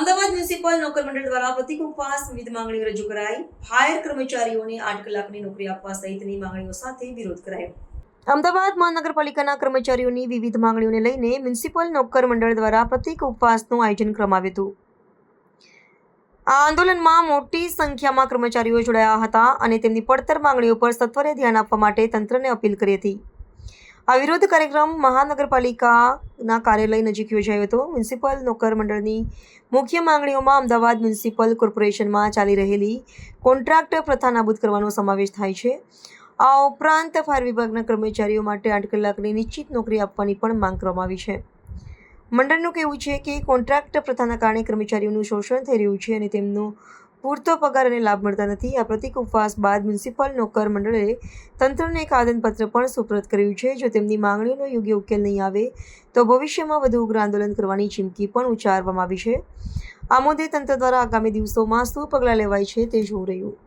Ahmedabad municipal નોકર મંડળ દ્વારા પ્રતિક ઉપવાસ વિવિધ માંગણીઓ રજૂ કરાઈ. ફાયર કર્મચારીઓને 8 કલાકની નોકરી આપવા સહિતની માંગણીઓ સાથે વિરોધ કરાયો. અમદાવાદ મહાનગરપાલિકાના કર્મચારીઓની વિવિધ માંગણીઓને લઈને મ્યુનિસિપલ નોકર મંડળ દ્વારા પ્રતિક ઉપવાસનું આયોજન કરવામાં આવ્યું હતું. આ આંદોલનમાં મોટી સંખ્યામાં કર્મચારીઓ જોડાયા હતા અને તેમની પડતર માંગણીઓ પર સત્વરે ધ્યાન આપવા માટે તંત્રને અપીલ કરી હતી. આ વિરોધ કાર્યક્રમ મહાનગરપાલિકાના કાર્યાલય નજીક યોજાયો હતો. મ્યુનિસિપલ નોકર મંડળની મુખ્ય માંગણીઓમાં અમદાવાદ મ્યુનિસિપલ કોર્પોરેશનમાં ચાલી રહેલી કોન્ટ્રાક્ટ પ્રથા નાબૂદ કરવાનો સમાવેશ થાય છે. આ ઉપરાંત ફાયર વિભાગના કર્મચારીઓ માટે 8 કલાકની નિશ્ચિત નોકરી આપવાની પણ માંગ કરવામાં આવી છે. મંડળનું કહેવું છે કે કોન્ટ્રાક્ટ પ્રથાના કારણે કર્મચારીઓનું શોષણ થઈ રહ્યું છે અને તેમનો પૂરતો પગાર અને લાભ મળતા નથી. આ પ્રતિક ઉપવાસ બાદ મ્યુનિસિપલ નોકર મંડળે તંત્રને એક આવેદનપત્ર પણ સુપરત કર્યું છે. જો તેમની માંગણીઓનો યોગ્ય ઉકેલ નહીં આવે તો ભવિષ્યમાં વધુ ઉગ્ર આંદોલન કરવાની ચીમકી પણ ઉચ્ચારવામાં આવી છે. આ મુદ્દે તંત્ર દ્વારા આગામી દિવસોમાં શું પગલાં લેવાય છે તે જોવું રહ્યું.